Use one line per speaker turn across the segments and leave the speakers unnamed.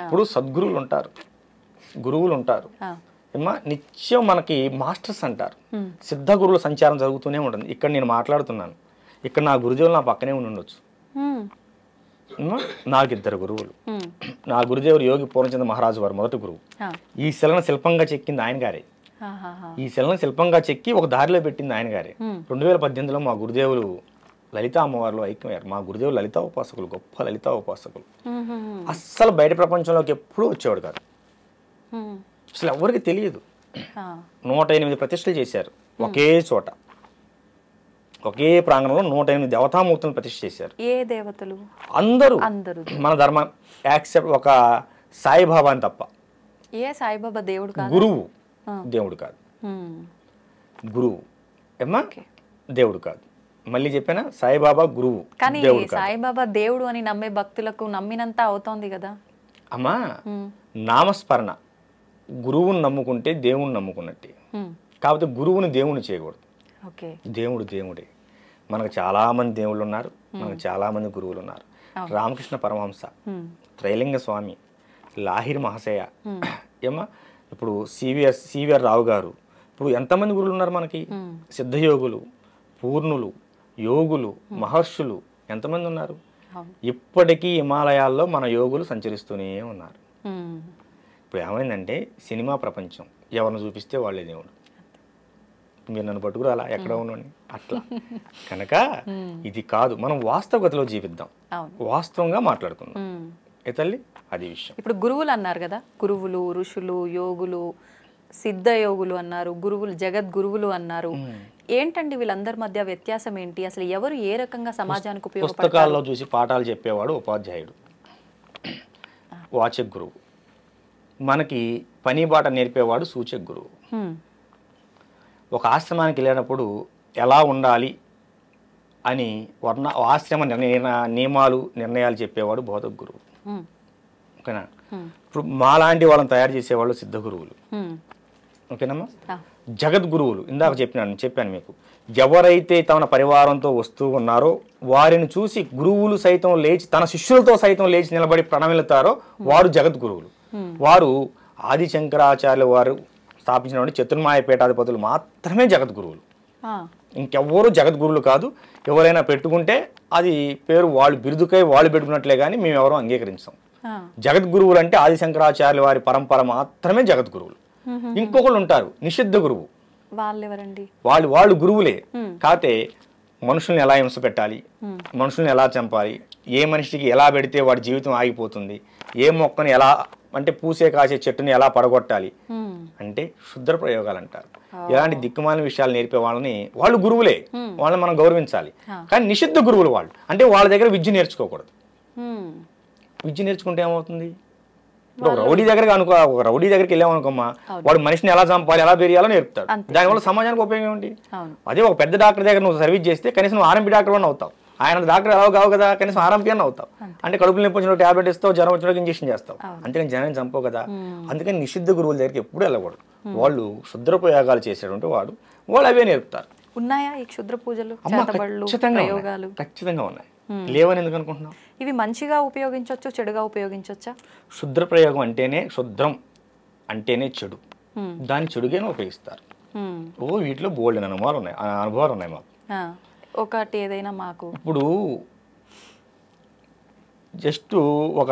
ఇప్పుడు సద్గురువులు ఉంటారు, గురువులు ఉంటారు ఏమా, నిత్యం మనకి మాస్టర్స్ అంటారు. సిద్ధ గురువుల సంచారం జరుగుతూనే ఉంటుంది. ఇక్కడ నేను మాట్లాడుతున్నాను, ఇక్కడ నా గురుదేవులు నా పక్కనే ఉండొచ్చు. నాకు 2 గురువులు. నా గురుదేవుడు యోగి పూర్ణచంద్ర మహారాజు వారు మొదటి గురువు. ఈ శిలను శిల్పంగా చెక్కింది ఆయన గారే. ఈ శిలను శిల్పంగా చెక్కి ఒక దారిలో పెట్టింది ఆయన గారే. 2018లో మా గురుదేవులు లలిత అమ్మవారిలో ఐక్యమయ్యారు. మా గురుదేవులు లలితా ఉపాసకులు, గొప్ప లలితా ఉపాసకులు. అస్సలు బయట ప్రపంచంలోకి ఎప్పుడూ వచ్చేవాడు కాదు, అసలు ఎవరికి తెలియదు. 108 ప్రతిష్టలు చేశారు ఒకే చోట, ఒకే ప్రాంగణంలో 108 దేవతామూర్తులను ప్రతిష్ఠ చేశారు.
ఏ దేవతలు? అందరూ
మన ధర్మం యాక్సెప్ట్ ఒక సాయిబాబా అని తప్ప.
ఏ సాయిబాబా దేవుడు కాదు,
గురువు దేవుడు కాదు, గురువు ఏమ్మా దేవుడు కాదు. మళ్ళీ చెప్పానా, సాయిబాబా గురువు.
కానీ సాయిబాబా దేవుడు అని నమ్మే భక్తులకు నమ్మినంత అవుతోంది కదా
అమ్మా. నామస్మరణ గురువుని నమ్ముకుంటే దేవుని నమ్ముకున్నట్టే. కాకపోతే గురువుని దేవుని చేయకూడదు. దేవుడు దేవుడే. మనకు చాలా మంది దేవుళ్ళు ఉన్నారు, మనకు చాలా మంది గురువులు ఉన్నారు. రామకృష్ణ పరమహంస, త్రైలింగ స్వామి, లాహిరి మహాశయ ఏమా, ఇప్పుడు సివిఆర్ రావు గారు. ఇప్పుడు ఎంతమంది గురువులు ఉన్నారు మనకి? సిద్ధయోగులు, పూర్ణులు, యోగులు, మహర్షులు ఎంతమంది ఉన్నారు? ఇప్పటికీ హిమాలయాల్లో మన యోగులు సంచరిస్తూనే ఉన్నారు. ఇప్పుడు ఏమైందంటే సినిమా ప్రపంచం, ఎవరిని చూపిస్తే వాళ్ళే దేవుడు. మీరు నన్ను పట్టుకురా అలా ఎక్కడ ఉన్నాను అట్లా. కనుక ఇది కాదు, మనం వాస్తవగతిలో జీవిద్దాం, వాస్తవంగా మాట్లాడుకుందాం. ఏ తల్లి, అది విషయం.
ఇప్పుడు గురువులు అన్నారు కదా, గురువులు, ఋషులు, యోగులు, సిద్ధ యోగులు అన్నారు, గురువులు, జగద్గురువులు అన్నారు. ఏంటండి వీళ్ళందరి మధ్య వ్యత్యాసం ఏంటి? అసలు ఎవరు ఏ రకంగా సమాజానికి ఉపయోగపడతారు?
పుస్తకాల్లో చూసి పాఠాలు చెప్పేవాడు ఉపాధ్యాయుడు, వాచక గురువు. మనకి పని బాట నేర్పేవాడు సూచక గురువు. ఒక ఆశ్రమానికి వెళ్ళినప్పుడు ఎలా ఉండాలి అని ఆశ్రమ నియమాలు నిర్ణయాలు చెప్పేవాడు బోధక గురువు. ఓకేనా? ఇప్పుడు మాలాంటి వాళ్ళని తయారు చేసేవాళ్ళు సిద్ధ గురువులు. ఓకేనమ్మా? జగద్గురువులు ఇందాక చెప్పాను మీకు. ఎవరైతే తమ పరివారంతో వస్తూ ఉన్నారో వారిని చూసి గురువులు సైతం లేచి, తన శిష్యులతో సైతం లేచి నిలబడి ప్రణమిల్లుతారో వారు జగద్గురువులు. వారు ఆది శంకరాచార్యుల వారు స్థాపించినటువంటి చతుర్మాయ పీఠాధిపతులు మాత్రమే జగద్గురువులు. ఇంకెవ్వరూ జగద్గురువులు కాదు. ఎవరైనా పెట్టుకుంటే అది పేరు వాళ్ళు బిరుదుకై వాళ్ళు పెట్టుకున్నట్లే కానీ మేము ఎవరూ అంగీకరించాం. జగద్గురువులు అంటే ఆది శంకరాచార్యుల వారి పరంపర మాత్రమే జగద్గురువులు. ఇంకొకళ్ళు ఉంటారు నిషిద్ధ గురువు. వాళ్ళు గురువులే, కాకపోతే మనుషుల్ని ఎలా హింస పెట్టాలి, మనుషుల్ని ఎలా చంపాలి, ఏ మనిషికి ఎలా పెడితే వాడి జీవితం ఆగిపోతుంది, ఏ మొక్కని ఎలా అంటే పూసే కాసే చెట్టుని ఎలా పడగొట్టాలి అంటే శుద్ర ప్రయోగాలు అంటారు. ఇలాంటి దిక్కుమాలిన విషయాలు నేర్పే వాళ్ళని వాళ్ళు గురువులే, వాళ్ళని మనం గౌరవించాలి. కానీ నిషిద్ధ గురువులు వాళ్ళు అంటే వాళ్ళ దగ్గర విద్య నేర్చుకోకూడదు. విద్య నేర్చుకుంటే ఏమవుతుంది? ఇప్పుడు ఒక రౌడీ దగ్గరికి వెళ్ళామనుకోమ్మా, వాడు మనిషిని ఎలా చంపాలి, ఎలా పెరియాలో నేర్పుతాడు. దానివల్ల సమాజానికి ఉపయోగం ఏంటి? అదే ఒక పెద్ద డాక్టర్ దగ్గర నువ్వు సర్వీస్ చేస్తే కనీసం నువ్వు ఆర్ఎంపీ డాక్టర్ అని అవుతావు. ఆయన డాక్టర్ ఎలా కావు కదా, కనీసం ఆర్ఎంపీ అని అవుతావు. అంటే కడుపులు నొప్పి వచ్చిన ట్యాబ్లెట్ ఇస్తావు, జ్వరం వచ్చిన ఇంజక్షన్ చేస్తావు, అంతేకాని జనాన్ని చంపవు కదా. అందుకని నిషిద్ధ గురువుల దగ్గరికి ఎప్పుడు వెళ్ళకూడదు. వాళ్ళు శుద్ర ప్రయోగాలు చేసేటువంటి వాళ్ళు అవే నేర్పుతారు.
ఉన్నాయా ఈ క్షుద్ర పూజలు?
ఖచ్చితంగా ఉన్నాయి. లేవని ఎందుకు అనుకుంటున్నావు?
ఇవి మంచిగా ఉపయోగించవచ్చు, చెడుగా ఉపయోగించవచ్చా?
శుద్ర ప్రయోగం అంటేనే, శుద్రం అంటేనే చెడు, దాన్ని చెడుగానే ఉపయోగిస్తారు. వీటిలో బోల్డ్ అనుభవాలు ఉన్నాయి మాకు.
ఒకటి ఏదైనా మాకు
ఇప్పుడు జస్ట్ ఒక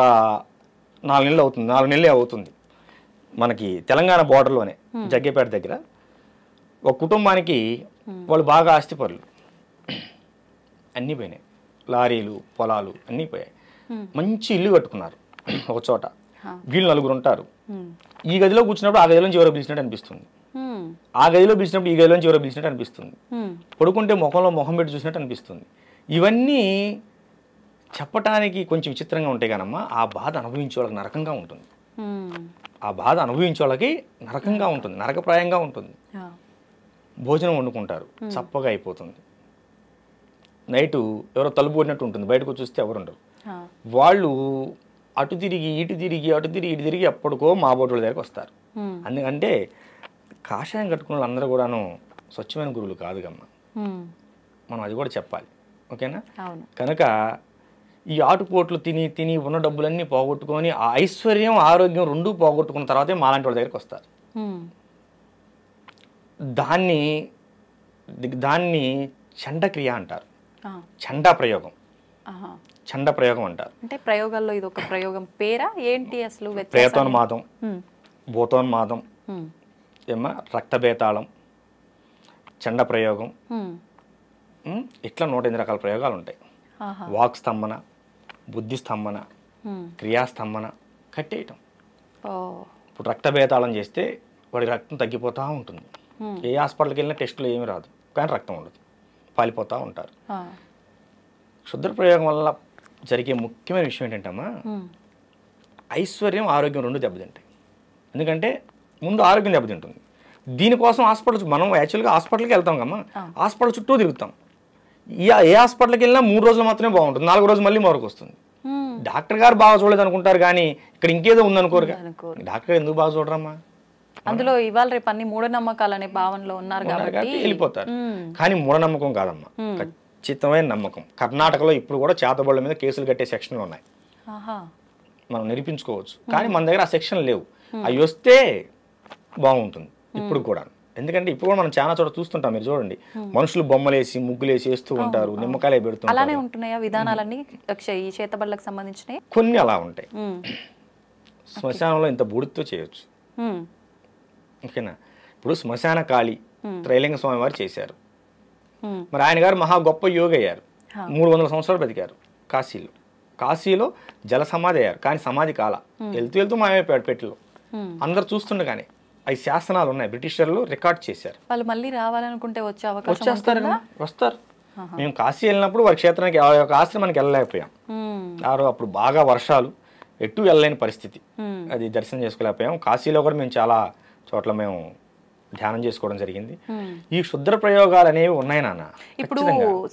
4 నెలలు అవుతుంది మనకి తెలంగాణ బోర్డర్లోనే జగ్గేపేట దగ్గర ఒక కుటుంబానికి వాళ్ళు బాగా ఆస్తిపరులు, అన్నీ పోయినాయి. లారీలు, పొలాలు అన్నీ పోయాయి. మంచి ఇల్లు కట్టుకున్నారు ఒక చోట. వీళ్ళు 4 ఉంటారు. ఈ గదిలో కూర్చున్నప్పుడు ఆ గదిలోంచి ఎవరో పిలిచినట్టు అనిపిస్తుంది, ఆ గదిలో పిలిచినప్పుడు ఈ గదిలోంచి ఎవరో పిలిచినట్టు అనిపిస్తుంది, పడుకుంటే ముఖంలో మొహం పెట్టి చూసినట్టు అనిపిస్తుంది. ఇవన్నీ చెప్పటానికి కొంచెం విచిత్రంగా ఉంటాయి కానమ్మా, ఆ బాధ అనుభవించే వాళ్ళకి నరకంగా ఉంటుంది. ఆ బాధ అనుభవించే వాళ్ళకి నరకంగా ఉంటుంది, నరకప్రాయంగా ఉంటుంది. భోజనం వండుకుంటారు, చప్పగా అయిపోతుంది. నైటు ఎవరో తలుపు కొట్టినట్టు ఉంటుంది, బయటకు చూస్తే ఎవరు ఉండరు. వాళ్ళు అటు తిరిగి ఇటు తిరిగి ఎప్పటికో మా బోటుల దగ్గరికి వస్తారు. అందుకంటే కాషాయం కట్టుకున్న వాళ్ళందరూ కూడాను స్వచ్ఛమైన గురువులు కాదు కమ్మ, మనం అది కూడా చెప్పాలి. ఓకేనా? కనుక ఈ ఆటుపోట్లు తిని తిని ఉన్న డబ్బులన్నీ పోగొట్టుకొని ఆ ఐశ్వర్యం ఆరోగ్యం రెండూ పోగొట్టుకున్న తర్వాతే మాలాంటి వాళ్ళ దగ్గరికి వస్తారు. దాన్ని దాన్ని చండక్రియ అంటారు. చండా ప్రయోగం, చండ ప్రయోగం అంటారు.
అంటే ప్రయోగాల్లో ఇది ఒక ప్రయోగం పేరా ఏంటి అసలు?
ప్రేతోన్మాదం, భూతోన్మాదం, ఏమో రక్తబేతాళం, చండ ప్రయోగం, ఇట్లా 108 రకాల ప్రయోగాలు ఉంటాయి. వాక్ స్తంభన, బుద్ధి స్తంభన, క్రియాస్తంభన, కట్టేయటం. ఇప్పుడు రక్తబేతాళం చేస్తే వాడి రక్తం తగ్గిపోతూ ఉంటుంది. ఏ హాస్పిటల్కి వెళ్ళినా టెస్టులు ఏమీ రాదు, కానీ రక్తం ఉండదు, పాలిపోతూ ఉంటారు. క్షుద్ర ప్రయోగం వల్ల జరిగే ముఖ్యమైన విషయం ఏంటంటమ్మా, ఐశ్వర్యం ఆరోగ్యం రెండు దెబ్బతింటాయి. ఎందుకంటే ముందు ఆరోగ్యం దెబ్బతింటుంది. దీనికోసం హాస్పిటల్ మనం యాక్చువల్గా హాస్పిటల్కి వెళ్తాం కమ్మా, హాస్పిటల్ చుట్టూ తిరుగుతాం. ఏ హాస్పిటల్కి వెళ్ళినా 3 రోజులు మాత్రమే బాగుంటుంది, 4వ రోజు మళ్ళీ మరొక వస్తుంది. డాక్టర్ గారు బాగా చూడలేదు అనుకుంటారు, కానీ ఇక్కడ ఇంకేదో ఉందనుకోరు. డాక్టర్ ఎందుకు బాగా చూడరమ్మా?
అందులో ఇవాళ రేపు అన్ని మూఢనమ్మకాలు అనే భావనలో ఉన్నారు కాబట్టి
వెళ్ళిపోతారు. కానీ మూఢనమ్మకం కాదమ్మా, ఖచ్చితమైన నమ్మకం. కర్ణాటకలో ఇప్పుడు కూడా చేతబడుల మీద కేసులు కట్టే సెక్షన్లు ఉన్నాయి, మనం నిరూపించుకోవచ్చు. కానీ మన దగ్గర ఆ సెక్షన్ లేవు. అవి వస్తే బాగుంటుంది ఇప్పుడు కూడా. ఎందుకంటే ఇప్పుడు కూడా మనం చాలా చోట చూస్తుంటాం. మీరు చూడండి, మనుషులు బొమ్మలేసి ముగ్గులేసి వేస్తూ ఉంటారు, నిమ్మకాయలే పెడుతుంటారు.
అలానే ఉంటున్నాయా విధానాలన్నీ ఈ చేతబడులకు సంబంధించినవి?
కొన్ని అలా ఉంటాయి. శ్మశానంలో ఇంత బూడితో చేయొచ్చు, ఓకేనా? ఇప్పుడు శ్మశాన కాళి త్రైలింగ స్వామి వారు చేశారు. మరి ఆయన గారు మహా గొప్ప యోగి అయ్యారు, 300 సంవత్సరాలు బతికారు కాశీలో. కాశీలో జల సమాధి అయ్యారు, కానీ సమాధి కాల, వెళ్తూ వెళ్తూ మాయమైపోయాడు పెట్టిలో. అందరు చూస్తుండగానే అవి శాసనాలు ఉన్నాయి, బ్రిటిషర్లు రికార్డ్ చేశారు.
వాళ్ళు మళ్ళీ రావాలనుకుంటే వచ్చే అవకాశం
వచ్చేస్తారు కదా, వస్తారు. మేము కాశీ వెళ్ళినప్పుడు వారి క్షేత్రానికి ఒక ఆశ్రమానికి వెళ్ళలేకపోయాం. అప్పుడు బాగా వర్షాలు, ఎటు వెళ్ళలేని పరిస్థితి, అది దర్శనం చేసుకోలేకపోయాం. కాశీలో కూడా మేము చాలా చోట్ల మేము ధ్యానం చేసుకోవడం జరిగింది. ఈ క్షుద్ర ప్రయోగాలు అనేవి ఉన్నాయి నాన్న.
ఇప్పుడు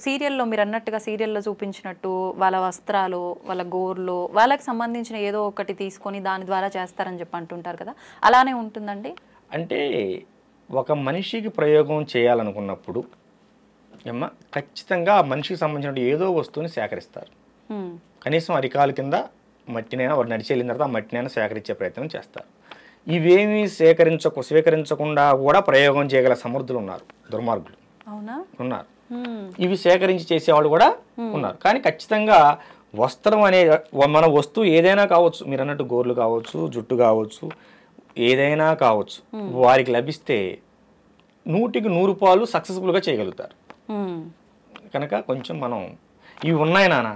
సీరియల్లో మీరు అన్నట్టుగా సీరియల్లో చూపించినట్టు వాళ్ళ వస్త్రాలు, వాళ్ళ గోర్లు, వాళ్ళకి సంబంధించిన ఏదో ఒకటి తీసుకొని దాని ద్వారా చేస్తారని చెప్పి అంటుంటారు కదా, అలానే ఉంటుందండి?
అంటే ఒక మనిషికి ప్రయోగం చేయాలనుకున్నప్పుడు ఏమ్మా ఖచ్చితంగా ఆ మనిషికి సంబంధించిన ఏదో వస్తువుని సేకరిస్తారు. కనీసం అరికాలు కింద మట్టినైనా వాడు నడిచి వెళ్ళిన తర్వాత ఆ మట్టినైనా సేకరించే ప్రయత్నం చేస్తారు. ఇవేమీ స్వీకరించకుండా కూడా ప్రయోగం చేయగల సమర్థులు ఉన్నారు, దుర్మార్గులు ఉన్నారు. ఇవి సేకరించి చేసేవాళ్ళు కూడా ఉన్నారు. కానీ ఖచ్చితంగా వస్త్రం అనే మన వస్తువు ఏదైనా కావచ్చు, మీరు అన్నట్టు గోర్లు కావచ్చు, జుట్టు కావచ్చు, ఏదైనా కావచ్చు, వారికి లభిస్తే 100కి 100 పాలు సక్సెస్ఫుల్గా చేయగలుగుతారు. కనుక కొంచెం మనం ఇవి ఉన్నాయి నాన్న,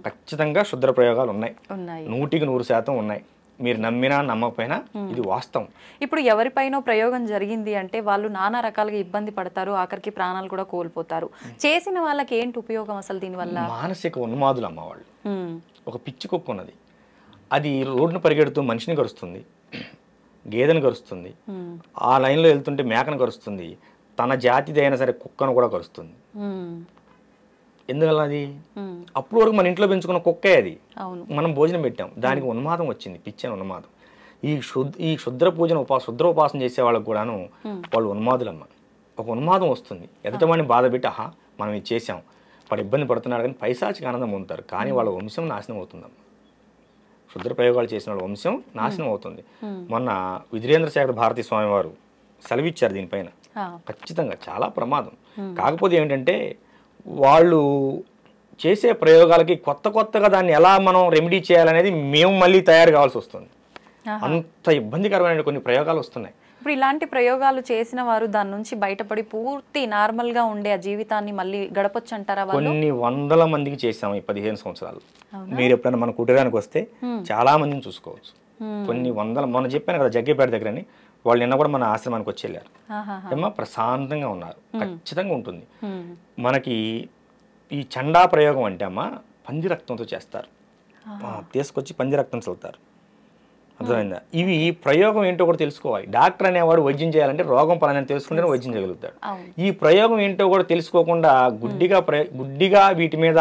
ఖచ్చితంగా క్షుద్ర ప్రయోగాలు ఉన్నాయి, 100కి 100% ఉన్నాయి. మీరు నమ్మినా నమ్మకపోయినా ఇది వాస్తవం.
ఇప్పుడు ఎవరిపైనో ప్రయోగం జరిగింది అంటే వాళ్ళు నానా రకాలుగా ఇబ్బంది పడతారు, ఆఖరికి ప్రాణాలు కూడా కోల్పోతారు. చేసిన వాళ్ళకి ఏంటి ఉపయోగం అసలు దీనివల్ల?
మానసిక ఉన్మాదులు అమ్మ వాళ్ళు. ఒక పిచ్చి కుక్క ఉన్నది, అది రోడ్డును పరిగెడుతూ మనిషిని కరుస్తుంది, గేదెను కరుస్తుంది, ఆ లైన్లో వెళ్తుంటే మేకను కరుస్తుంది, తన జాతిది అయినా సరే కుక్కను కూడా కరుస్తుంది. ఎందువల్ల అది? అప్పుడు వరకు మన ఇంట్లో పెంచుకున్న కుక్కే అది, మనం భోజనం పెట్టాం, దానికి ఉన్మాదం వచ్చింది, పిచ్చని ఉన్మాదం. ఈ క్షుద్ర పూజను శుద్ర ఉపాసన చేసే వాళ్ళకు కూడాను వాళ్ళు ఉన్మాదులమ్మ. ఒక ఉన్మాదం వస్తుంది, ఎదుటవాడిని బాధ పెట్టి ఆహా మనం ఇది చేసాం, వాడు ఇబ్బంది పడుతున్నాడు కానీ పైశాచిక ఆనందం పొందుతారు. కానీ వాళ్ళ వంశం నాశనం అవుతుందమ్మ. క్షుద్ర ప్రయోగాలు చేసిన వాళ్ళ వంశం నాశనం అవుతుంది. మొన్న విధురేంద్ర శేఖర భారతీ స్వామి వారు సెలవిచ్చారు దీనిపైన. ఖచ్చితంగా చాలా ప్రమాదం. కాకపోతే ఏమిటంటే వాళ్ళు చేసే ప్రయోగాలకి కొత్తగా దాన్ని ఎలా మనం రెమెడీ చేయాలనేది మేము మళ్ళీ తయారు కావాల్సి వస్తుంది. అంత ఇబ్బందికరమైన కొన్ని ప్రయోగాలు వస్తున్నాయి.
ఇప్పుడు ఇలాంటి ప్రయోగాలు చేసిన వారు దాని నుంచి బయటపడి పూర్తి నార్మల్గా ఉండే ఆ జీవితాన్ని మళ్ళీ గడపొచ్చు అంటారా?
కొన్ని వందల మందికి చేసాము ఈ 15 సంవత్సరాలు. మీరు ఎప్పుడైనా మన కుటీరానికి వస్తే చాలా మందిని చూసుకోవచ్చు. కొన్ని వందల, మనం చెప్పాను కదా జగ్గేపేట దగ్గరని, వాళ్ళు నిన్న కూడా మన ఆశ్రమానికి వచ్చి వెళ్ళారు. ఏమో ప్రశాంతంగా ఉన్నారు. ఖచ్చితంగా ఉంటుంది. మనకి ఈ చండా ప్రయోగం అంటే అమ్మ పంది రక్తంతో చేస్తారు, తీసుకొచ్చి పంది రక్తం చల్లుతారు. అర్థమైందా? ఇవి ప్రయోగం ఏంటో కూడా తెలుసుకోవాలి. డాక్టర్ అనేవాడు వైద్యం చేయాలంటే రోగం పలానా తెలుసుకుంటేనే వైద్యం చేయగలుగుతాడు. ఈ ప్రయోగం ఏంటో కూడా తెలుసుకోకుండా గుడ్డిగా వీటి మీద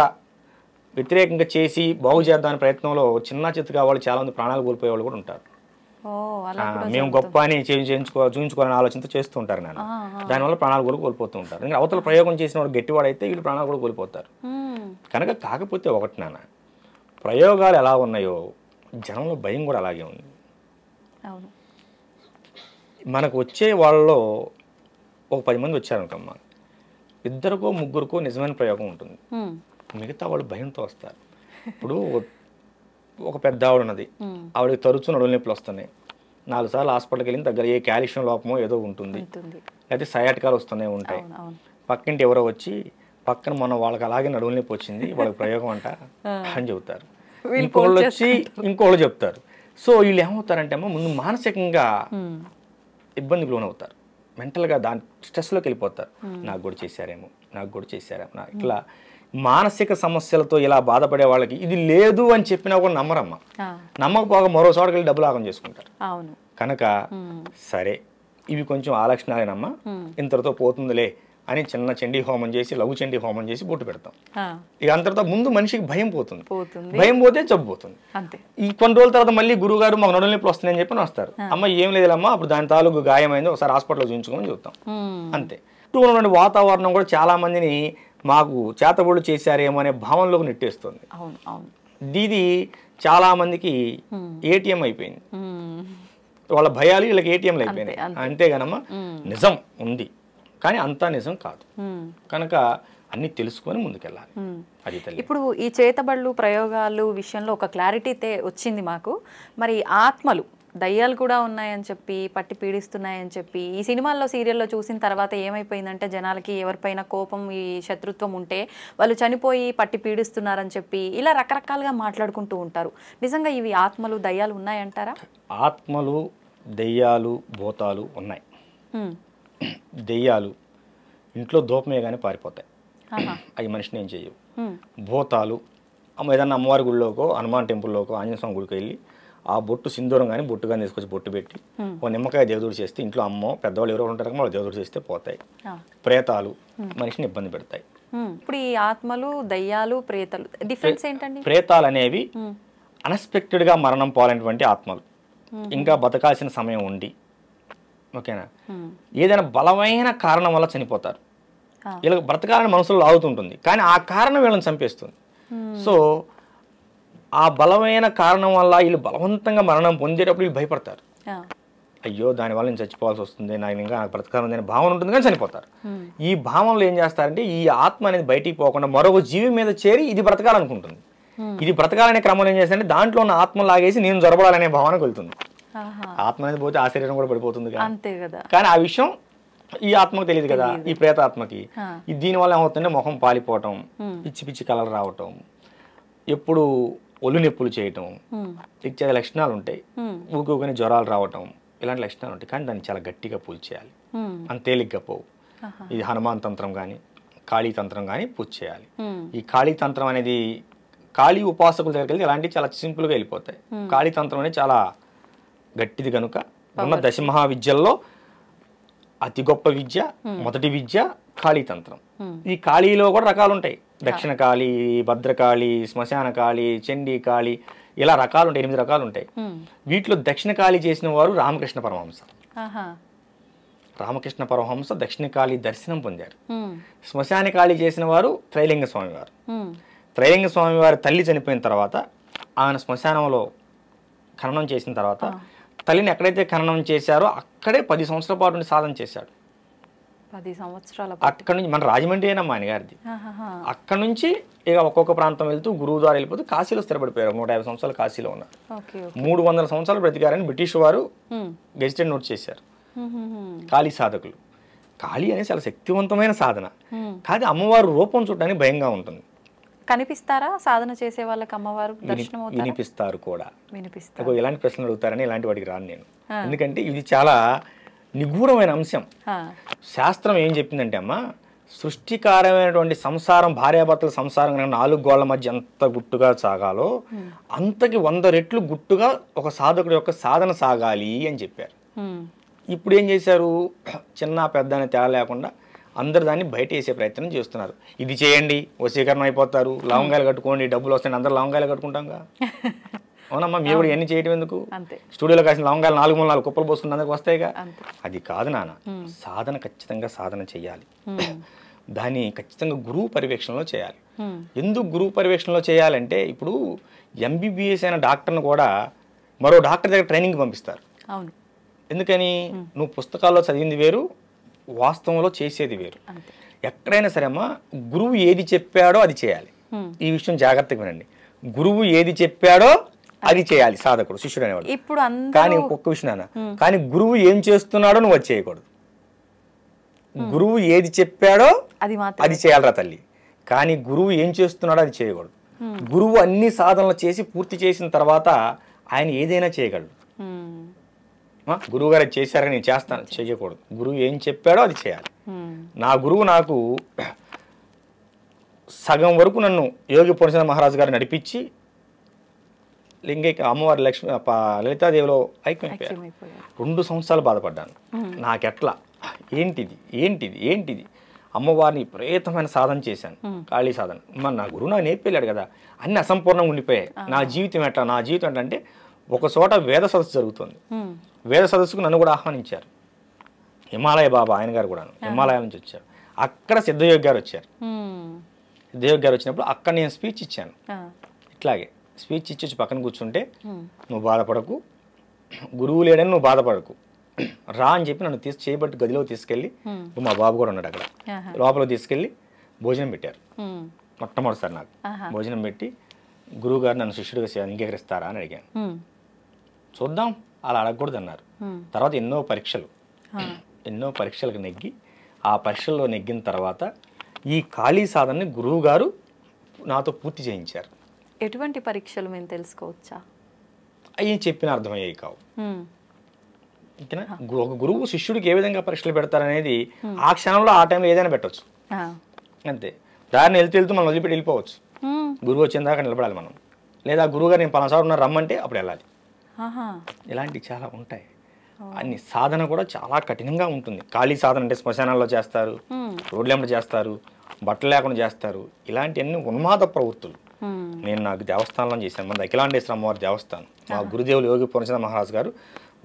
వ్యతిరేకంగా చేసి బాగు చేద్దామనే ప్రయత్నంలో చిన్న చిత్తగా వాళ్ళు చాలా మంది ప్రాణాలు కోల్పోయే వాళ్ళు కూడా ఉంటారు. మేము గొప్ప అని చూపించుకోవాలని ఆలోచనతో చేస్తూ ఉంటారు నాన్న. దానివల్ల ప్రాణాలు కూడా కోల్పోతూ ఉంటారు. అవతల ప్రయోగం చేసిన వాడు గట్టివాడైతే వీళ్ళు ప్రాణాలు కూడా కోల్పోతారు. కనుక కాకపోతే ఒకటి నాన్న, ప్రయోగాలు ఎలా ఉన్నాయో జనంలో భయం కూడా అలాగే ఉంది.
అవును.
మనకు వచ్చే వాళ్ళలో ఒక 10 మంది వచ్చారనుకమ్మా, 2కో 3కో నిజమైన ప్రయోగం ఉంటుంది, మిగతా వాళ్ళు భయంతో వస్తారు. ఇప్పుడు ఒక పెద్ద ఆవిడ ఉన్నది, ఆవిడకి తరచూ నడుము నొప్పులు వస్తున్నాయి, 4 సార్లు హాస్పిటల్కి వెళ్ళిన దగ్గర ఏ కాల్షియం లోపమో ఏదో ఉంటుంది, లేకపోతే సయాటికాలు వస్తూనే ఉంటాయి. పక్కింటి ఎవరో వచ్చి పక్కన మన వాళ్ళకి అలాగే నడుము నొప్పి వచ్చింది, వాళ్ళకి ప్రయోగం అంట అని చెబుతారు. ఇంకోళ్ళు వచ్చి ఇంకోళ్ళు చెప్తారు. సో వీళ్ళు ఏమవుతారంటే అమ్మ ముందు మానసికంగా ఇబ్బందికి లోనవుతారు, మెంటల్గా దాని స్ట్రెస్లోకి వెళ్ళిపోతారు. నాకు కూడా చేశారేమో ఇట్లా మానసిక సమస్యలతో ఇలా బాధపడే వాళ్ళకి ఇది లేదు అని చెప్పినా కూడా నమ్మరమ్మ. నమ్మకపోగా మరో చోటకి వెళ్ళి డబ్బులు ఆగం చేసుకుంటారు. కనుక సరే ఇవి కొంచెం ఆ లక్షణాలేనమ్మా, ఇంతటితో పోతుందిలే అని చిన్న చండీ హోమం చేసి లఘు చండీ హోమం చేసి బొట్టు పెడతాం. ఇక అంతటితో ముందు మనిషికి భయం పోతుంది, భయం పోతే జబ్బు పోతుంది. ఈ కొన్ని రోజుల తర్వాత మళ్ళీ గురువు గారు మాకు నడుము నొప్పులు వస్తున్నాయని చెప్పి వస్తారు. అమ్మ ఏం లేదమ్మా, అప్పుడు దాని తాలూకు గాయమైంది, ఒకసారి హాస్పిటల్లో చూపించుకోమని చెప్తాం. అంతే. చుట్టూ ఉన్నటువంటి వాతావరణం కూడా చాలా మందిని మాకు చేతబడులు చేశారేమో అనే భావనలోకి నెట్టేస్తుంది. ఇది చాలా మందికి ఏటీఎం అయిపోయింది, వాళ్ళ భయాలు వీళ్ళకి ఏటీఎంలు అయిపోయినాయి. అంతేగానమ్మా నిజం ఉంది కానీ అంతా నిజం కాదు. కనుక అన్ని తెలుసుకొని ముందుకెళ్ళాలి. అది తల్లి.
ఇప్పుడు ఈ చేతబడులు ప్రయోగాలు విషయంలో ఒక క్లారిటీ వచ్చింది మాకు. మరి ఆత్మలు దయ్యాలు కూడా ఉన్నాయని చెప్పి పట్టి పీడిస్తున్నాయని చెప్పి ఈ సినిమాల్లో సీరియల్లో చూసిన తర్వాత ఏమైపోయిందంటే జనాలకి ఎవరిపైన కోపం ఈ శత్రుత్వం ఉంటే వాళ్ళు చనిపోయి పట్టి పీడిస్తున్నారని చెప్పి ఇలా రకరకాలుగా మాట్లాడుకుంటూ ఉంటారు. నిజంగా ఇవి ఆత్మలు దయ్యాలు ఉన్నాయంటారా?
ఆత్మలు దయ్యాలు భూతాలు ఉన్నాయి. దెయ్యాలు ఇంట్లో దూపమే కానీ పారిపోతాయి, అవి మనిషిని ఏం చేయవు. భూతాలు ఏదన్నా అమ్మవారి గుడిలోకో హనుమాన్ టెంపుల్లోకో ఆంజనేయ స్వామి గుడికి వెళ్ళి ఆ బొట్టు సింధూరం కానీ బొట్టు కానీ తీసుకొచ్చి బొట్టు పెట్టి ఒక నిమ్మకాయ దేవుడు చేస్తే ఇంట్లో అమ్మో పెద్దవాళ్ళు ఎవరో ఉంటారు వాళ్ళు దేవుడు చేస్తే పోతాయి. ప్రేతాలు మనిషిని ఇబ్బంది పెడతాయి.
ఇప్పుడు ఈ ఆత్మలు దయ్యాలు ప్రేతాలు డిఫరెన్స్ ఏంటండి?
ప్రేతాలు అనేవి అన్ఎక్స్పెక్టెడ్గా మరణం పోలేనటువంటి ఆత్మలు, ఇంకా బతకాల్సిన సమయం ఉండి ఓకేనా ఏదైనా బలమైన కారణం వల్ల చనిపోతారు. వీళ్ళకి బ్రతకాలని మనసులో లాగుతుంటుంది కానీ ఆ కారణం వీళ్ళని చంపేస్తుంది. సో ఆ బలమైన కారణం వల్ల వీళ్ళు బలవంతంగా మరణం పొందేటప్పుడు వీళ్ళు భయపడతారు. అయ్యో దానివల్ల నేను చచ్చిపోవాల్సి వస్తుంది, నాకు ఇంకా నాకు బ్రతకాలని అనే భావన ఉంటుంది కానీ చనిపోతారు. ఈ భావనలో ఏం చేస్తారంటే ఈ ఆత్మ అనేది బయటికి పోకుండా మరొక జీవి మీద చేరి ఇది బ్రతకాలనుకుంటుంది. ఇది బ్రతకాలనే క్రమంలో ఏం చేస్తారంటే దాంట్లో ఉన్న ఆత్మ లాగేసి నేను జరబడాలనే భావనకు వెళ్తుంది. ఆత్మ అనేది పోతే ఆ శరీరం కూడా పడిపోతుంది కదా. కానీ ఆ విషయం ఈ ఆత్మకు తెలియదు కదా, ఈ ప్రేతాత్మకి. దీనివల్ల ఏమవుతుందంటే ముఖం పాలిపోవటం, పిచ్చి పిచ్చి కలర్ రావటం, ఎప్పుడు ఒళ్ళు నొప్పులు చేయటం, ఇచ్చే లక్షణాలు ఉంటాయి. ఊరుకోని జ్వరాలు రావటం, ఇలాంటి లక్షణాలు ఉంటాయి. కానీ దాన్ని చాలా గట్టిగా పూజ చేయాలి, అంత తేలిగ్గా పోవు. ఇది హనుమాన్ తంత్రం కానీ కాళీ తంత్రం కానీ పూజ చేయాలి. ఈ కాళీ తంత్రం అనేది కాళీ ఉపాసకుల దగ్గరికి వెళ్తే ఇలాంటివి చాలా సింపుల్గా వెళ్ళిపోతాయి. కాళీ తంత్రం అనేది చాలా గట్టిది కనుక ఉన్న దశమహా విద్యల్లో అతి గొప్ప విద్య మొదటి విద్య కాళీ తంత్రం. ఈ కాళీలో కూడా రకాలు ఉంటాయి, దక్షిణ కాళీ, భద్రకాళి, శ్మశాన కాళీ, చండీ కాళీ, ఇలా రకాలు ఉంటాయి, 8 రకాలు ఉంటాయి. వీటిలో దక్షిణ కాళీ చేసిన వారు రామకృష్ణ పరమహంస. రామకృష్ణ పరమహంస దక్షిణ కాళీ దర్శనం పొందారు. శ్మశాన కాళీ చేసిన వారు త్రైలింగ స్వామి వారు. త్రైలింగ స్వామి వారి తల్లి చనిపోయిన తర్వాత ఆయన శ్మశానంలో ఖననం చేసిన తర్వాత తల్లిని ఎక్కడైతే ఖననం చేశారో అక్కడే 10 సంవత్సరాల పాటు సాధన చేశాడు.
10 సంవత్సరాల
అక్కడ నుంచి మన రాజమండ్రి అయినా మా ఆయనగారిది. అక్కడ నుంచి ఇక ఒక్కొక్క ప్రాంతం వెళ్తూ గురువు ద్వారా వెళ్ళిపోతూ కాశీలో స్థిరపడిపోయారు. 150 సంవత్సరాలు కాశీలో ఉన్నారు. 300 సంవత్సరాలు బ్రతికారని బ్రిటిష్ వారు గెజిటెడ్ నోట్ చేశారు. కాళీ సాధకులు. కాళీ అనేది చాలా శక్తివంతమైన సాధన, కాదు అమ్మవారు రూపం చూడడానికి భయంగా ఉంటుంది.
కనిపిస్తారా సాధన చేసే వాళ్ళకి అమ్మవారు దర్శనం అవుతారా?
వినిపిస్తారు కూడా.
వినిపిస్తారు.
ఎలాంటి ప్రశ్నలు అడుగుతారని ఇలాంటి వాటికి రాను నేను, ఎందుకంటే ఇది చాలా నిగూఢమైన అంశం. శాస్త్రం ఏం చెప్పిందంటే అమ్మ, సృష్టికారమైనటువంటి సంసారం, భార్యాభర్తల సంసారం కనుక 4 గోళ్ల మధ్య ఎంత గుట్టుగా సాగాలో అంతకి 100 రెట్లు గుట్టుగా ఒక సాధకుడి యొక్క సాధన సాగాలి అని చెప్పారు. ఇప్పుడు ఏం చేశారు, చిన్న పెద్ద అనే తేడా లేకుండా అందరు దాన్ని బయట వేసే ప్రయత్నం చేస్తున్నారు. ఇది చేయండి వశీకరణ అయిపోతారు, లవంగాయలు కట్టుకోండి డబ్బులు వస్తాయి, అందరు లవంగాయలు కట్టుకుంటాంగా. అవునమ్మా, మీరు కూడా ఎన్ని చేయటం ఎందుకు? స్టూడియోలో కాసిన లవంగాయలు 4 కుప్పలు పోసుకున్న అందరికి వస్తాయిగా. అది కాదు నాన్న, సాధన ఖచ్చితంగా సాధన చెయ్యాలి. దాన్ని ఖచ్చితంగా గురువు పర్యవేక్షణలో చేయాలి.
హ్మ్.
ఎందుకు గురువు పర్యవేక్షణలో చేయాలంటే ఇప్పుడు ఎంబీబీఎస్ అయిన డాక్టర్ని కూడా మరో డాక్టర్ దగ్గర ట్రైనింగ్ పంపిస్తారు.
అవును.
ఎందుకని? నువ్వు పుస్తకాల్లో చదివింది వేరు, వాస్తవంలో చేసేది వేరు.
అంతే.
ఎక్కడైనా సరే అమ్మా గురువు ఏది చెప్పాడో అది చేయాలి. ఈ విషయం జాగ్రత్తగా వినండి. గురువు ఏది చెప్పాడో అది చేయాలి సాధకుడు, శిష్యుడు అనేవాడు.
ఇప్పుడు
కానీ ఒక్క విషయం నాన్న, కానీ గురువు ఏం చేస్తున్నాడో నువ్వు అది చేయకూడదు. గురువు ఏది చెప్పాడో
అది మాత్రం
అది చేయాలరా తల్లి, కానీ గురువు ఏం చేస్తున్నాడో అది చేయకూడదు. గురువు అన్ని సాధనలు చేసి పూర్తి చేసిన తర్వాత ఆయన ఏదైనా చేయగలడు. గురువు గారు అది చేశారు నేను చేస్తాను చేయకూడదు. గురువు ఏం చెప్పాడో అది చేయాలి. నా గురువు నాకు సగం వరకు నన్ను యోగి పూర్ణచంద్ర మహారాజు గారు నడిపించి లింగైక అమ్మవారి లలితాదేవిలో ఐక్యమైపోయారు. 2 సంవత్సరాలు బాధపడ్డాను. నాకెట్లా ఏంటిది ఏంటిది ఏంటిది అమ్మవారిని విపరీతమైన సాధన చేశాను, ఖాళీ సాధన. మరి నా గురువు నాకు నేర్పేలాడు కదా, అన్ని అసంపూర్ణంగా ఉండిపోయాయి. నా జీవితం ఎట్లా, నా జీవితం ఎట్లా అంటే ఒక చోట వేద సదస్సు జరుగుతుంది. వేద సదస్సుకు నన్ను కూడా ఆహ్వానించారు. హిమాలయ బాబా ఆయన గారు కూడా హిమాలయాల నుంచి వచ్చారు. అక్కడ సిద్ధయోగి గారు వచ్చారు. సిద్ధయోగి గారు వచ్చినప్పుడు అక్కడ నేను స్పీచ్ ఇచ్చాను. ఇట్లాగే స్పీచ్ ఇచ్చి పక్కన కూర్చుంటే, నువ్వు బాధపడకు, గురువు లేడని నువ్వు బాధపడకు, రా అని చెప్పి నన్ను చేయబట్టి గదిలో తీసుకెళ్ళి, మా బాబు కూడా ఉన్నాడు అక్కడ, లోపల తీసుకెళ్ళి భోజనం పెట్టారు. మొట్టమొదటిసారి నాకు భోజనం పెట్టి గురువు గారు నన్ను శిష్యుడిగా అంగీకరిస్తారా అని అడిగాను. చూద్దాం, అలా అడగకూడదు అన్నారు. తర్వాత ఎన్నో పరీక్షలకు నెగ్గి ఆ పరీక్షల్లో నెగ్గిన తర్వాత ఈ ఖాళీ సాధనని గురువు గారు నాతో పూర్తి చేయించారు.
ఎటువంటి పరీక్షలు మేము తెలుసుకోవచ్చా?
అవి చెప్పిన అర్థమయ్యాయి కావు. ఓకేనా? ఒక గురువు శిష్యుడికి ఏ విధంగా పరీక్షలు పెడతారనేది ఆ క్షణంలో ఆ టైంలో ఏదైనా పెట్టవచ్చు. అంతే. దారిని వెళ్తూ మనం వదిలిపెట్టి వెళ్ళిపోవచ్చు. గురువు వచ్చిన దాకా నిలబడాలి మనం. లేదా గురువు గారు నేను పలానా ఉన్నారు రమ్మంటే అప్పుడు వెళ్ళాలి. ఇలాంటివి చాలా ఉంటాయి. అన్ని సాధన కూడా చాలా కఠినంగా ఉంటుంది. ఖాళీ సాధన అంటే శ్మశానాల్లో చేస్తారు, రోడ్లెంబడి చేస్తారు, బట్టలు లేకుండా చేస్తారు. ఇలాంటివన్నీ ఉన్మాద ప్రవృత్తులు. నేను నాకు దేవస్థానంలో చేశాను. మన అఖిలాండేశ్వర అమ్మవారి దేవస్థానం. మా గురుదేవులు యోగి పూర్ణచంద్ర మహారాజు గారు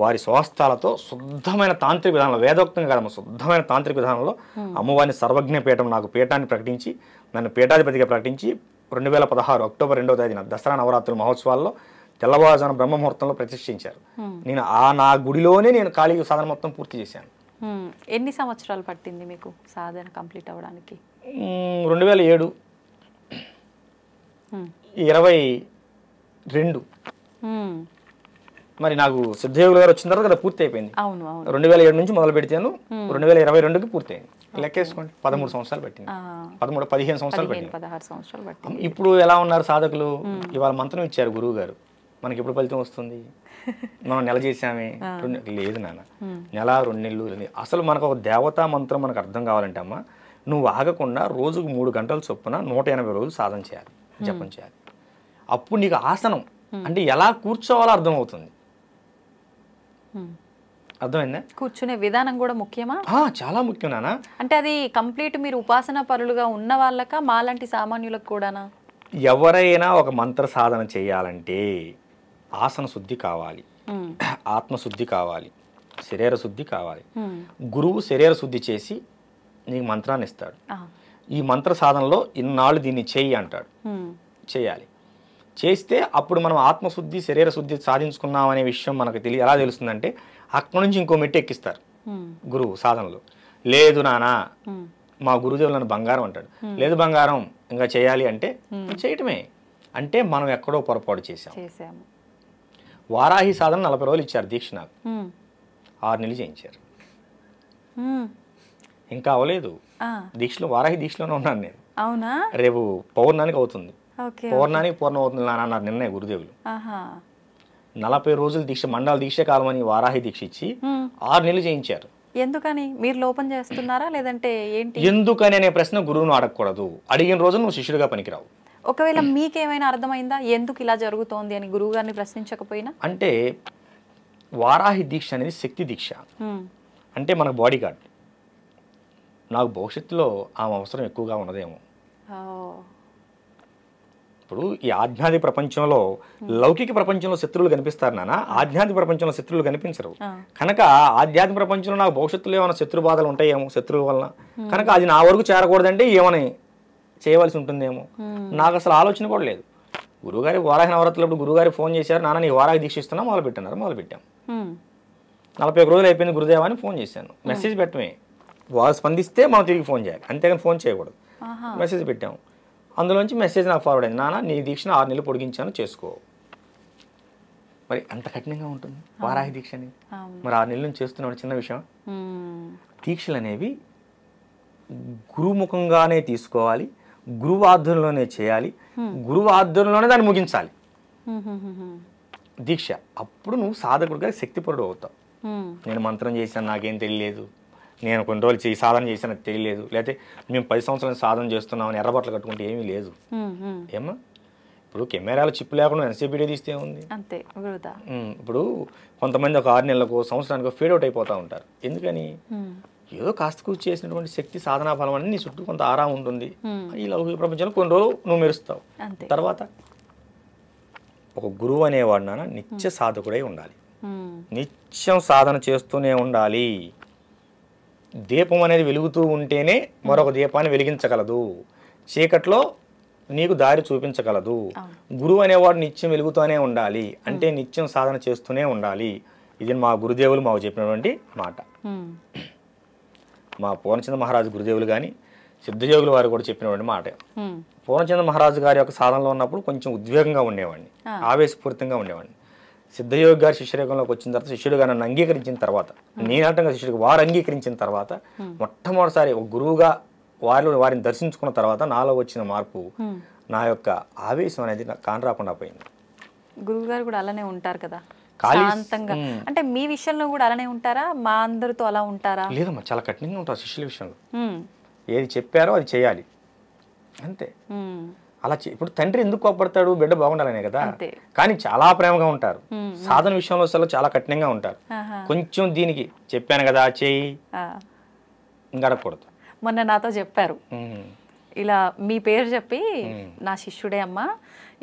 వారి స్వహస్తాలతో శుద్ధమైన తాంత్రిక విధానంలో, వేదోక్తంగా కాదమ్మ, శుద్ధమైన తాంత్రిక విధానంలో అమ్మవారిని సర్వజ్ఞ పీఠం నాకు పీఠాన్ని ప్రకటించి నన్ను పీఠాధిపతిగా ప్రకటించి 2016 అక్టోబర్ 2వ తేదీన దసరా నవరాత్రుల మహోత్సవాల్లో తెల్లవారుజామున బ్రహ్మముహూర్తంలో ప్రతిష్ఠించారు. నేను నా గుడిలోనే నేను ఖాళీ సాధన మొత్తం పూర్తి చేశాను.
ఎన్ని సంవత్సరాలు పట్టింది మీకు సాధన కంప్లీట్ అవ్వడానికి?
2007 22. మరి నాకు సిద్ధయోగులు గారు వచ్చిన తర్వాత కదా పూర్తి అయిపోయింది. 2007 నుంచి మొదలు పెడితేను 2022కి పూర్తయింది. లెక్కేసుకోండి, 13 సంవత్సరాలు పట్టింది. 15 సంవత్సరాలు పట్టింది. ఇప్పుడు ఎలా ఉన్నారు సాధకులు? ఇవాళ మంత్రం ఇచ్చారు గురువు గారు, మనకి ఎప్పుడు ఫలితం వస్తుంది? మనం నెల చేసామే, లేదు నాన్న, నెల 2 నెలలు. అసలు మనకు ఒక దేవతా మంత్రం మనకు అర్థం కావాలంటే అమ్మ, నువ్వు ఆగకుండా రోజుకు 3 గంటల చొప్పున 180 రోజులు సాధన చేయాలి, జపం చేయాలి. అప్పుడు నీకు ఆసనం అంటే ఎలా కూర్చోవాలో అర్థమవుతుంది. అర్థమైందా?
కూర్చునే విధానం కూడా ముఖ్యమా?
చాలా ముఖ్యం నాన్న.
అంటే అది కంప్లీట్ మీరు ఉపాసన పరులుగా ఉన్న వాళ్ళక, మాలాంటి సామాన్యులకు కూడానా?
ఎవరైనా ఒక మంత్ర సాధన చేయాలంటే ఆసన శుద్ధి కావాలి, ఆత్మశుద్ధి కావాలి, శరీర శుద్ధి కావాలి. గురువు శరీర శుద్ధి చేసి నీకు మంత్రాన్ని ఇస్తాడు. ఈ మంత్ర సాధనలో ఇన్నాళ్ళు దీన్ని చెయ్యి అంటాడు, చేయాలి. చేస్తే అప్పుడు మనం ఆత్మశుద్ధి శరీర శుద్ధి సాధించుకున్నాం అనే విషయం మనకు ఎలా తెలుస్తుందంటే, అక్కడి నుంచి ఇంకో మెట్టు ఎక్కిస్తారు గురువు సాధనలో. లేదు నానా, మా గురుదేవులు నన్ను బంగారం అంటాడు. లేదు బంగారం, ఇంకా చేయాలి అంటే చేయటమే. అంటే మనం ఎక్కడో పొరపాటు చేసాము. వారాహి సాధన 40 రోజులు ఇచ్చారు దీక్ష, నాకు 6 నెలలు చేయించారు. ఇంకా అవ్వలేదు దీక్షలో, వారాహి దీక్షలోనే ఉన్నాను నేను.
అవునా?
రేపు పౌర్ణానికి అవుతుంది. పౌర్ణానికి పూర్ణం అవుతుంది అన్నారు నిన్నే గురుదేవులు. 40 రోజులు దీక్ష, మండల దీక్ష కాలం అని వారాహి దీక్ష ఇచ్చి 6 నెలలు చేయించారు.
ఎందుకని? మీరు లోపం చేస్తున్నారా లేదంటే ఏంటి?
ఎందుకని అనే ప్రశ్న గురువును అడగకూడదు. అడిగిన రోజు నువ్వు శిష్యుడిగా పనికిరావు.
ఒకవేళ మీకేమైనా అర్థమైందా ఎందుకు ఇలా జరుగుతోంది అని గురువు గారిని ప్రశ్నించకపోయినా?
అంటే వారాహి దీక్ష అనేది శక్తి దీక్ష. అంటే మనకు బాడీ గార్డ్. నాకు భవిష్యత్తులో ఆమె అవసరం ఎక్కువగా ఉన్నదేమో. ఇప్పుడు ఈ ఆధ్యాత్మిక ప్రపంచంలో లౌకిక ప్రపంచంలో శత్రువులు కనిపిస్తారు నాన్న, ఆధ్యాత్మిక ప్రపంచంలో శత్రువులు కనిపించరు. కనుక ఆధ్యాత్మిక ప్రపంచంలో నాకు భవిష్యత్తులో ఏమైనా శత్రు బాధలు ఉంటాయేమో శత్రువు వలన, కనుక అది నా వరకు చేరకూడదంటే ఏమని చేయవలసి ఉంటుందేమో. నాకు అసలు ఆలోచన కూడా లేదు. గురుగారి వారాహి నవరాత్రులప్పుడు గురుగారి ఫోన్ చేశారు, నాన్న నీ వారాహి దీక్ష ఇస్తున్నా మొదలుపెట్టాం. 41 రోజులు అయిపోయింది గురుదేవా అని ఫోన్ చేశాను. మెసేజ్ పెట్టమే, వాళ్ళు స్పందిస్తే మనం తిరిగి ఫోన్ చేయాలి, అంతేగాని ఫోన్ చేయకూడదు. మెసేజ్ పెట్టాము, అందులోంచి మెసేజ్ నాకు ఫార్వర్డ్ అయింది, నాన్న నీ దీక్షను 6 నెలలు పొడిగించాను చేసుకో. మరి అంత కఠినంగా ఉంటుంది వారాహి దీక్ష అనేది. మరి 6 నెలల నుంచి చేస్తున్నాడు చిన్న విషయం. దీక్షలు అనేవి గురుముఖంగానే తీసుకోవాలి, గురువు ఆధ్వర్యంలోనే చేయాలి, గురువు ఆధ్వర్యంలోనే దాన్ని ముగించాలి దీక్ష. అప్పుడు నువ్వు సాధకుడిగా శక్తిపరుడు అవుతావు. నేను మంత్రం చేశాను నాకేం తెలియలేదు, నేను కొన్ని రోజులు సాధన చేశాను తెలియలేదు, లేకపోతే మేము 10 సంవత్సరాలు సాధన చేస్తున్నామని ఎర్రబట్టలు కట్టుకుంటే ఏమీ లేదు. ఏమా ఇప్పుడు కెమెరాల చిప్ లేకుండా ఎంతసేపు వీడియో తీస్తే ఉంది
అంతే.
ఇప్పుడు కొంతమంది ఒక 6 నెలలకు సంవత్సరానికి ఫేడ్ అవుట్ అయిపోతూ ఉంటారు. ఎందుకని? ఏదో కాస్త కూర్చి చేసినటువంటి శక్తి సాధనా ఫలం అని నీ చుట్టూ కొంత ఆరా ఉంటుంది. ఈ లౌకిక ప్రపంచంలో కొన్ని రోజులు నువ్వు మెరుస్తావు. తర్వాత ఒక గురువు అనేవాడు నాన్న నిత్య సాధకుడై ఉండాలి, నిత్యం సాధన చేస్తూనే ఉండాలి. దీపం అనేది వెలుగుతూ ఉంటేనే మరొక దీపాన్ని వెలిగించగలదు, చీకట్లో నీకు దారి చూపించగలదు. గురువు అనేవాడు నిత్యం వెలుగుతూనే ఉండాలి, అంటే నిత్యం సాధన చేస్తూనే ఉండాలి. ఇది మా గురుదేవులు మాకు చెప్పినటువంటి మాట. మా పూర్ణచంద్ర మహారాజు గురుదేవులు కానీ సిద్ధయోగులు వారు కూడా చెప్పినటువంటి మాట. పూర్ణచంద్ర మహారాజు గారి యొక్క సాధనలో ఉన్నప్పుడు కొంచెం ఉద్వేగంగా ఉండేవాడిని, ఆవేశపూరితంగా ఉండేవాడిని. సిద్ధయోగి గారి శిష్యరేఖంలోకి వచ్చిన తర్వాత శిష్యుడుగా నన్ను అంగీకరించిన తర్వాత, నేనంటంగా శిష్యుడికి వారు అంగీకరించిన తర్వాత, మొట్టమొదటిసారి ఒక గురువుగా వారిని దర్శించుకున్న తర్వాత నాలో వచ్చిన మార్పు, నా యొక్క ఆవేశం అనేది నాకు కానరాకుండా పోయింది.
గురువు గారు కూడా అలానే ఉంటారు కదా శాంతంగా, అంటే మీ విషయంలో కూడా అలానే ఉంటారా? మా అందరితో అలా ఉంటారా?
లేదమ్మా, చాలా కఠినంగా ఉంటారు శిష్యుల విషయంలో. ఏది చెప్పారో అది చేయాలి అంతే. అలా ఇప్పుడు తండ్రి ఎందుకు కోపడతాడు? బిడ్డ బాగుండాలనే కదా. కానీ చాలా ప్రేమగా ఉంటారు. సాధన విషయంలో అసలు చాలా కఠినంగా ఉంటారు. కొంచెం దీనికి చెప్పాను కదా చేయి గడపకూడదు.
మొన్న నాతో చెప్పారు, ఇలా మీ పేరు చెప్పి నా శిష్యుడే అమ్మా,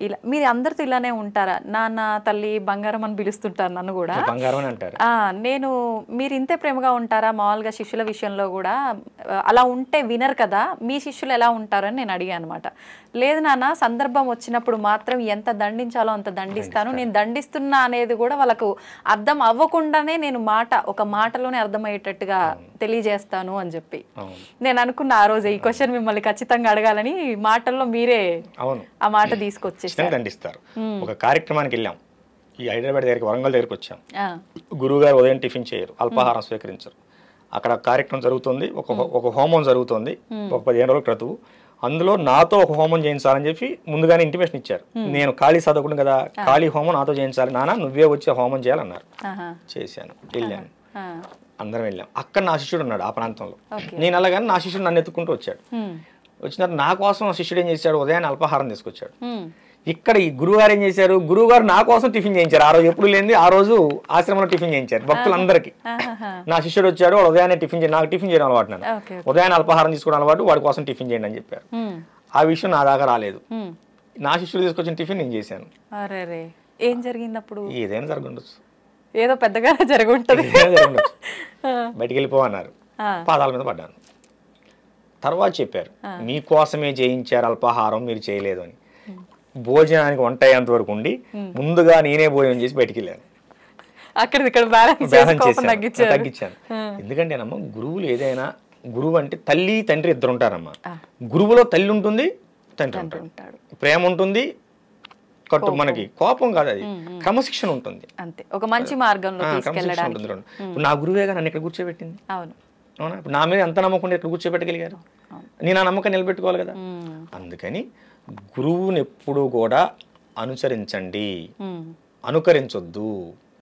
ఇలా మీరు అందరితో ఇలానే ఉంటారా? నాన్న తల్లి బంగారం అని పిలుస్తుంటారు నన్ను కూడా.
బంగారం అంటారు.
నేను మీరు ఇంతే ప్రేమగా ఉంటారా మామూలుగా శిష్యుల విషయంలో కూడా? అలా ఉంటే వినరు కదా, మీ శిష్యులు ఎలా ఉంటారని నేను అడిగాను అనమాట. లేదు నాన్న, సందర్భం వచ్చినప్పుడు మాత్రం ఎంత దండించాలో అంత దండిస్తాను, నేను దండిస్తున్నా అనేది కూడా వాళ్ళకు అర్థం అవ్వకుండానే నేను ఒక మాటలోనే అర్థమయ్యేటట్టుగా తెలియజేస్తాను అని చెప్పి నేను అనుకున్న ఆ రోజు ఈ క్వశ్చన్ మిమ్మల్ని ఖచ్చితంగా అడగాలని మాటల్లో మీరే ఆ మాట తీసుకొచ్చేసారు.
దండిస్తారు. ఒక కార్యక్రమానికి వెళ్ళాం, ఈ హైదరాబాద్ దగ్గరికి వరంగల్ దగ్గరికి వచ్చాం. గురువు గారు ఉదయం టిఫిన్ చేయరు, అల్పాహారం స్వీకరించరు. అక్కడ కార్యక్రమం జరుగుతుంది, ఒక హోమం జరుగుతుంది, ఒక 15 రోజుల క్రితం. అందులో నాతో ఒక హోమం చేయించాలని చెప్పి ముందుగానే ఇంటిమేషన్ ఇచ్చారు. నేను ఖాళీ చదవకుండా కదా, ఖాళీ హోమం నాతో చేయించాలి నాన్న, నువ్వే వచ్చి హోమం చేయాలన్నారు. చేశాను, వెళ్ళాను, అందరం వెళ్ళాం. అక్కడ నా శిష్యుడు ఉన్నాడు ఆ ప్రాంతంలో. నేను అలాగని నా శిష్యుడు నన్ను ఎత్తుకుంటూ వచ్చాడు. వచ్చిన నా కోసం శిష్యుడు ఏం చేశాడు, ఉదయాన్నే అల్పాహారం తీసుకొచ్చాడు. ఇక్కడ ఈ గురువుగారు ఏం చేశారు, గురువుగారు నా కోసం టిఫిన్ చేయించారు. ఆ రోజు ఎప్పుడు లేని ఆ రోజు ఆశ్రమంలో టిఫిన్ చేయించారు భక్తులందరికీ. నా శిష్యుడు వచ్చాడు, వాడు ఉదయాన్నే టిఫిన్ చేయండి, నాకు టిఫిన్ చేయడం అలవాటు, నన్ను ఉదయాన్నే అల్పాహారం తీసుకోవడం అలవాటు, వాడి కోసం టిఫిన్ చేయండి అని చెప్పారు. ఆ విషయం నా దాకా రాలేదు. నా శిష్యుడు తీసుకొచ్చిన టిఫిన్ నేను చేశాను.
ఏం జరిగింది అప్పుడు?
ఏదైనా జరగండొచ్చు,
ఏదో పెద్దగా జరుగుంటది.
బయటికి వెళ్ళిపోవన్నారు, పాదాల మీద పడ్డాను. తర్వాత చెప్పారు, మీకోసమే చేయించారు అల్పాహారం, మీరు చేయలేదు అని. భోజనానికి వంట అయ్యేంత వరకు ఉండి ముందుగా నేనే భోజనం చేసి బయటికి వెళ్ళాను. తగ్గించాను. ఎందుకంటేనమ్మా గురువులు ఏదైనా, గురువు అంటే తల్లి తండ్రి ఇద్దరు ఉంటారమ్మా. గురువులో తల్లి ఉంటుంది, తండ్రి ఉంటాడు, ప్రేమ ఉంటుంది, మనకి కోపం కాదు, అది క్రమశిక్షణ ఉంటుంది,
ఒక మంచి మార్గంలో తీసుకెళ్ళడానికి.
నా గురువేగా నన్ను ఇక్కడ కూర్చోబెట్టింది. అవునా? ఇప్పుడు నా మీద ఎంత నమ్మకం ఇక్కడ కూర్చోబెట్టగలిగారు, నేను ఆ నమ్మకాన్ని నిలబెట్టుకోవాలి కదా. అందుకని గురువుని ఎప్పుడూ కూడా అనుసరించండి, అనుకరించొద్దు.